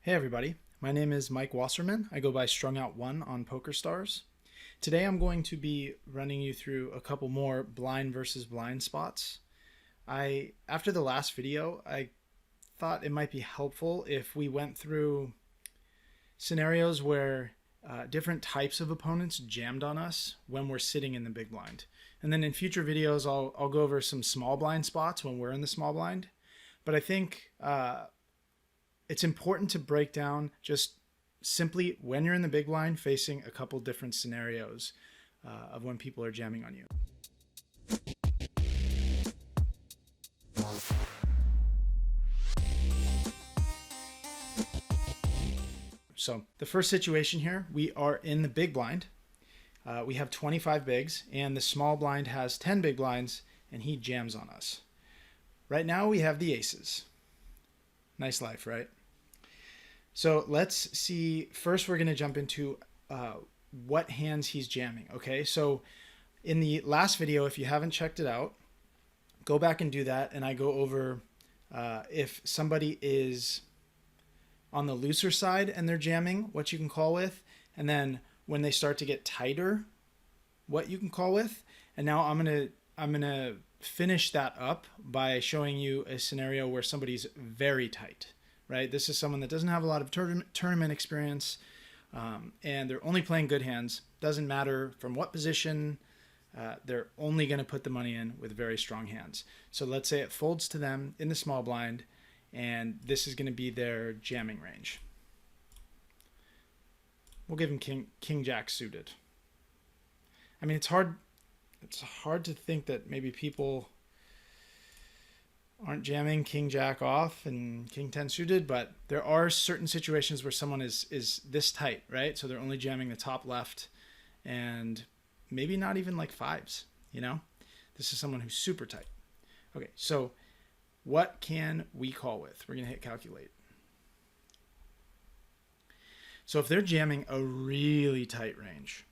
Hey everybody, my name is Mike Wasserman. I go by Strung Out One on PokerStars. Today I'm going to be running you through a couple more blind versus blind spots. After the last video, I thought it might be helpful if we went through scenarios where different types of opponents jammed on us when we're sitting in the big blind. And then in future videos, I'll go over some small blind spots when we're in the small blind. But I think it's important to break down just simply when you're in the big blind facing a couple different scenarios of when people are jamming on you. So the first situation here, we are in the big blind. We have 25 bigs and the small blind has 10 big blinds and he jams on us. Right now we have the aces. Nice life, right? So let's see. First, we're going to jump into what hands he's jamming. Okay, so in the last video, if you haven't checked it out, go back and do that. And I go over if somebody is on the looser side and they're jamming, what you can call with. And then when they start to get tighter, what you can call with. And now I'm gonna finish that up by showing you a scenario where somebody's very tight. Right? This is someone that doesn't have a lot of tournament experience and they're only playing good hands. Doesn't matter from what position, they're only going to put the money in with very strong hands. So let's say it folds to them in the small blind and this is going to be their jamming range. We'll give him King Jack suited. I mean, it's hard to think that maybe people aren't jamming King Jack off and King 10 suited, but there are certain situations where someone is this tight, right? So they're only jamming the top left and maybe not even like fives, you know? This is someone who's super tight. Okay, so what can we call with? We're going to hit calculate. So if they're jamming a really tight range,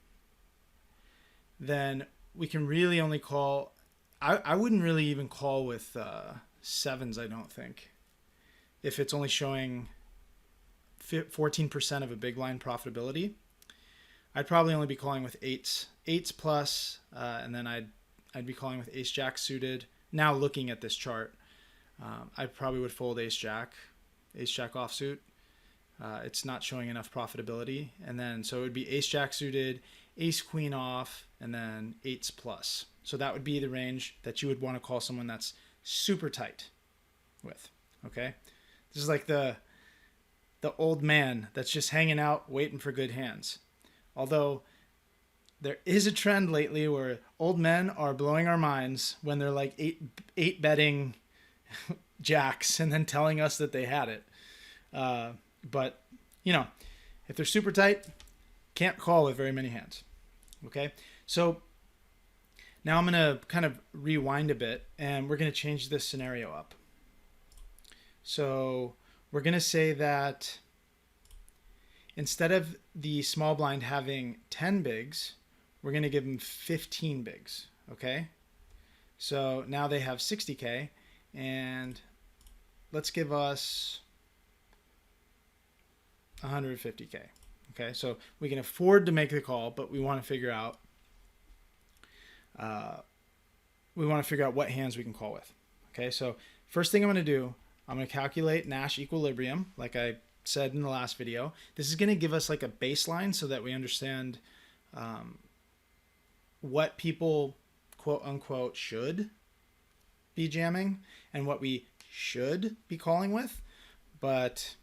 then we can really only call, I wouldn't really even call with sevens, I don't think. If it's only showing 14% of a big line profitability, I'd probably only be calling with eights plus, and then I'd be calling with ace jack suited. Now looking at this chart, I probably would fold ace jack offsuit. It's not showing enough profitability, and then so it would be ace jack suited, ace queen off, and then eights plus. So that would be the range that you would want to call someone that's super tight with. Okay, this is like the old man that's just hanging out waiting for good hands. Although there is a trend lately where old men are blowing our minds when they're like eight betting jacks and then telling us that they had it. But you know, if they're super tight, can't call with very many hands. Okay, so now I'm going to kind of rewind a bit and we're going to change this scenario up. So we're going to say that instead of the small blind having 10 bigs, we're going to give them 15 bigs. Okay. So now they have 60K and let's give us 150K. Okay. So we can afford to make the call, but we want to figure out what hands we can call with. Okay, so first thing I'm going to do, I'm going to calculate Nash equilibrium, like I said in the last video. This is going to give us like a baseline so that we understand what people, quote unquote, should be jamming and what we should be calling with, but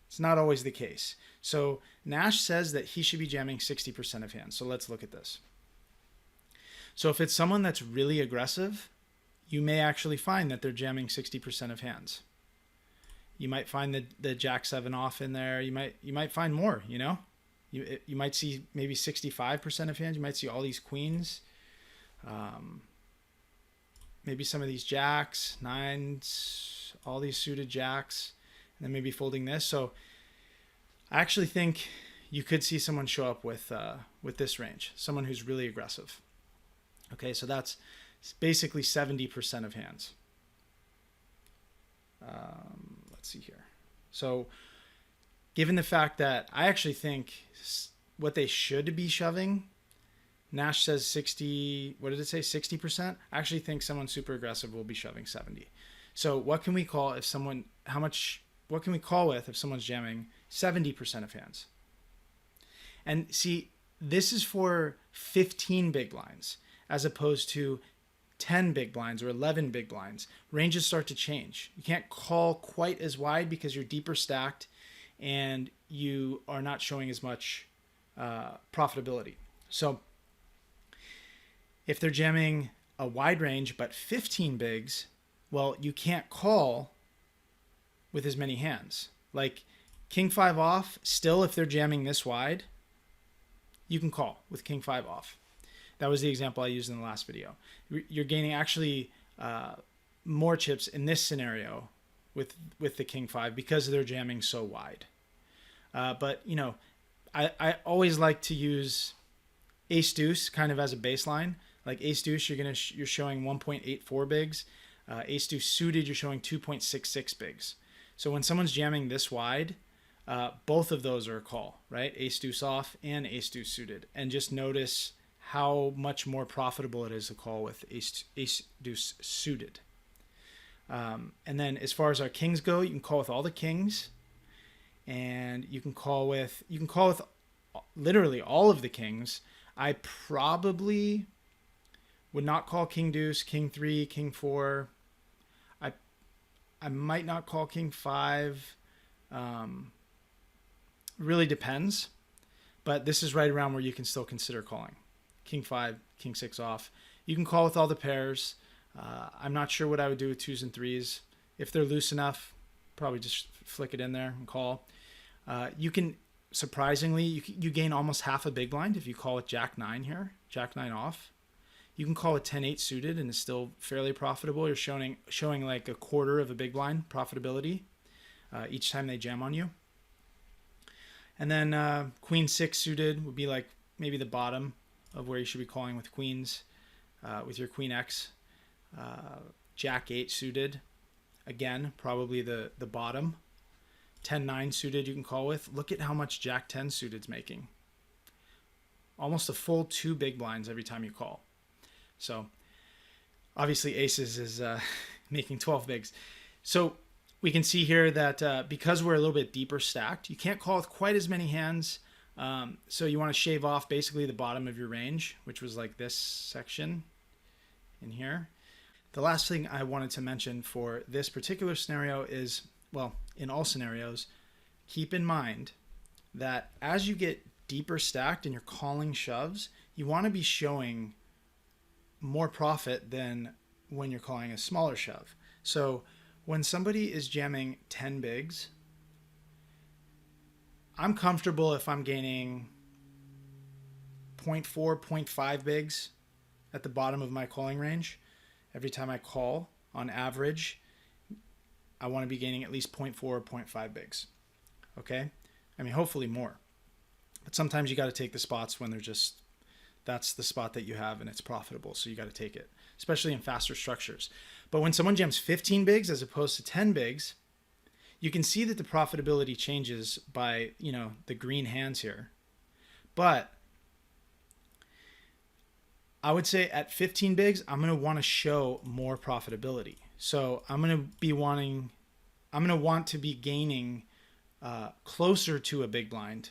it's not always the case. So Nash says that he should be jamming 60% of hands. So let's look at this. So if it's someone that's really aggressive, you may actually find that they're jamming 60% of hands. You might find the jack 7 off in there. You might find more, you know? You might see maybe 65% of hands. You might see all these queens. Maybe some of these jacks, nines, all these suited jacks, and then maybe folding this. So I actually think you could see someone show up with this range, someone who's really aggressive. Okay, so that's basically 70% of hands. Let's see here. So given the fact that I actually think what they should be shoving, Nash says 60, what did it say, 60%? I actually think someone super aggressive will be shoving 70. So what can we call if someone, what can we call with if someone's jamming 70% of hands? And see, this is for 15 big blinds as opposed to 10 big blinds or 11 big blinds. Ranges start to change. You can't call quite as wide because you're deeper stacked and you are not showing as much profitability. So if they're jamming a wide range but 15 bigs, well, you can't call with as many hands. Like King 5 off, still if they're jamming this wide, you can call with King 5 off. That was the example I used in the last video. You're gaining actually more chips in this scenario with the King 5 because they're jamming so wide. But, you know, I always like to use Ace Deuce kind of as a baseline. Like Ace Deuce, you're showing 1.84 bigs. Ace Deuce suited, you're showing 2.66 bigs. So when someone's jamming this wide, both of those are a call, right? Ace Deuce off and Ace Deuce suited. And just notice how much more profitable it is to call with Ace Deuce suited. And then as far as our kings go, you can call with all the kings, and you can call with literally all of the kings. I probably would not call King Deuce, King 3, King 4. I might not call King 5. Really depends, but this is right around where you can still consider calling. King 5, King 6 off. You can call with all the pairs. I'm not sure what I would do with 2s and 3s. If they're loose enough, probably just flick it in there and call. You can, surprisingly, you gain almost half a big blind if you call with Jack 9 here, Jack 9 off. You can call with 10-8 suited and it's still fairly profitable. You're showing like a quarter of a big blind profitability each time they jam on you. And then Queen 6 suited would be like maybe the bottom of where you should be calling with queens, with your Queen X. Jack 8 suited, again, probably the bottom. 10-9 suited you can call with. Look at how much Jack 10 suited's making. Almost a full 2 big blinds every time you call. So obviously aces is making 12 bigs. So we can see here that because we're a little bit deeper stacked, you can't call with quite as many hands. So you want to shave off basically the bottom of your range, which was like this section in here. The last thing I wanted to mention for this particular scenario is, well, in all scenarios, keep in mind that as you get deeper stacked and you're calling shoves, you want to be showing more profit than when you're calling a smaller shove. So when somebody is jamming 10 bigs, I'm comfortable if I'm gaining 0.4, 0.5 bigs at the bottom of my calling range. Every time I call, on average, I want to be gaining at least 0.4 or 0.5 bigs. Okay? I mean, hopefully more. But sometimes you got to take the spots when they're just, that's the spot that you have and it's profitable. So you got to take it, especially in faster structures. But when someone jams 15 bigs as opposed to 10 bigs, you can see that the profitability changes by, you know, the green hands here. But I would say at 15 bigs, I'm going to want to show more profitability. So I'm going to want to be gaining closer to a big blind,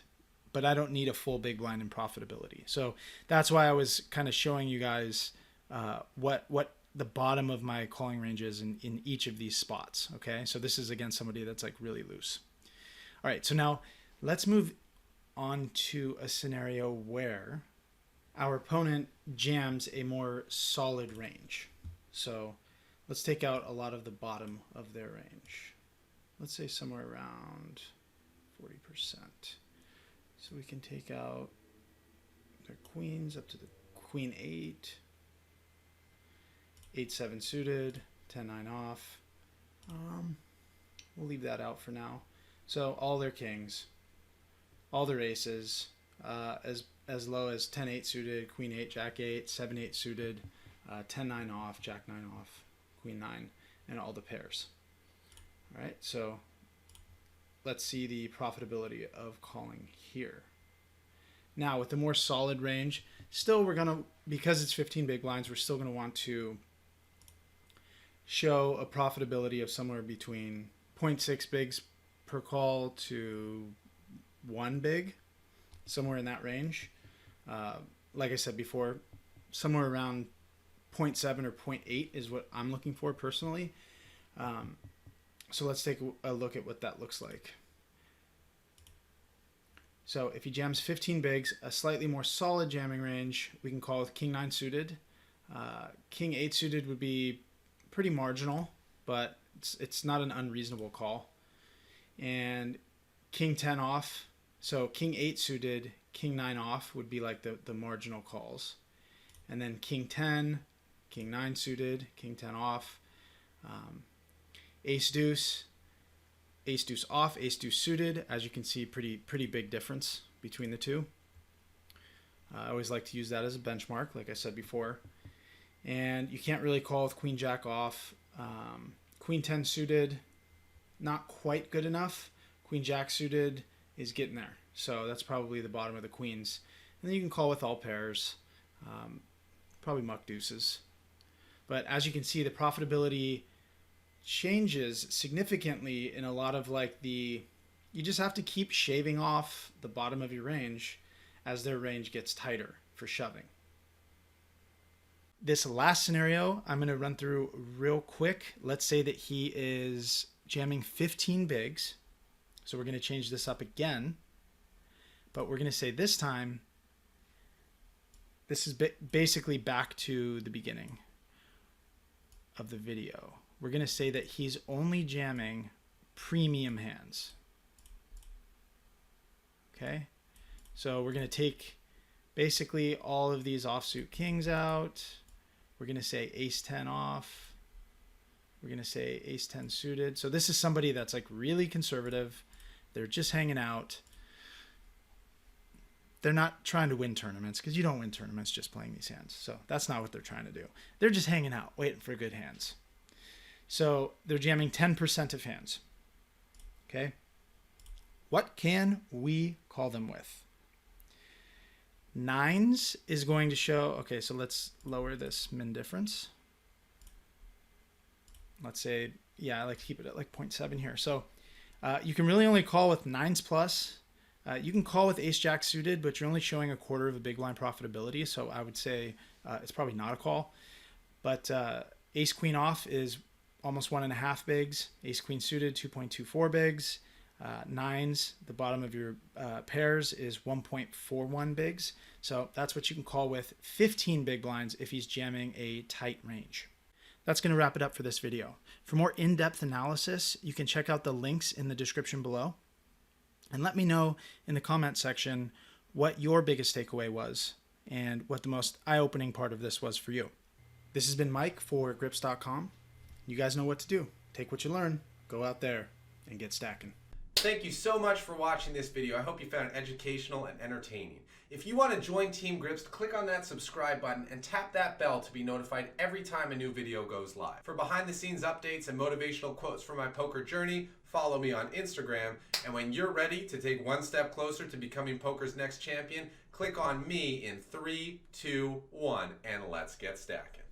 but I don't need a full big blind in profitability. So that's why I was kind of showing you guys what the bottom of my calling range is in each of these spots. Okay, so this is against somebody that's like really loose. All right, so now let's move on to a scenario where our opponent jams a more solid range. So let's take out a lot of the bottom of their range. Let's say somewhere around 40%. So we can take out their queens up to the Queen 8, 8-7 suited, 10-9 off. We'll leave that out for now. So all their kings, all their aces, as low as 10-8 suited, Queen 8, Jack 8, 7-8 suited, 10-9 off, Jack 9 off, Queen 9, and all the pairs. All right, so let's see the profitability of calling here. Now with the more solid range, still we're going to, because it's 15 big blinds, we're still going to want to show a profitability of somewhere between 0.6 bigs per call to 1 big, somewhere in that range. Like I said before, somewhere around 0.7 or 0.8 is what I'm looking for personally. So let's take a look at what that looks like. So if he jams 15 bigs, a slightly more solid jamming range, we can call with King 9 suited. King 8 suited would be pretty marginal, but it's not an unreasonable call. And King 10 off, so King 8 suited, King 9 off would be like the marginal calls. And then King 10, King 9 suited, King 10 off, Ace Deuce, Ace Deuce off, Ace Deuce suited. As you can see, pretty big difference between the two. I always like to use that as a benchmark, like I said before. And you can't really call with Queen Jack off. Queen 10 suited, not quite good enough. Queen Jack suited is getting there. So that's probably the bottom of the queens. And then you can call with all pairs, probably muck deuces. But as you can see, the profitability changes significantly in a lot of like you just have to keep shaving off the bottom of your range as their range gets tighter for shoving. This last scenario I'm going to run through real quick. Let's say that he is jamming 15 bigs. So we're going to change this up again, but we're going to say this time, this is basically back to the beginning of the video. We're going to say that he's only jamming premium hands. Okay, so we're going to take basically all of these offsuit kings out. We're going to say ace 10 off. We're going to say ace 10 suited. So this is somebody that's like really conservative. They're just hanging out. They're not trying to win tournaments, because you don't win tournaments just playing these hands. So that's not what they're trying to do. They're just hanging out, waiting for good hands. So they're jamming 10% of hands. Okay. What can we call them with? Nines is going to show, okay, so let's lower this min difference. Let's say, yeah, I like to keep it at like 0.7 here. So you can really only call with nines plus. You can call with ace jack suited, but you're only showing a quarter of a big line profitability. So I would say it's probably not a call. But ace queen off is almost 1.5 bigs. Ace queen suited, 2.24 bigs. Nines, the bottom of your pairs, is 1.41 bigs. So that's what you can call with 15 big blinds if he's jamming a tight range. That's going to wrap it up for this video. For more in-depth analysis, you can check out the links in the description below. And let me know in the comment section what your biggest takeaway was and what the most eye-opening part of this was for you. This has been Mike for grips.com. You guys know what to do. Take what you learn, go out there, and get stacking. Thank you so much for watching this video. I hope you found it educational and entertaining. If you want to join Team Grips, click on that subscribe button and tap that bell to be notified every time a new video goes live. For behind the scenes updates and motivational quotes from my poker journey, follow me on Instagram. And when you're ready to take one step closer to becoming poker's next champion, click on me in 3, 2, 1, and let's get stacking.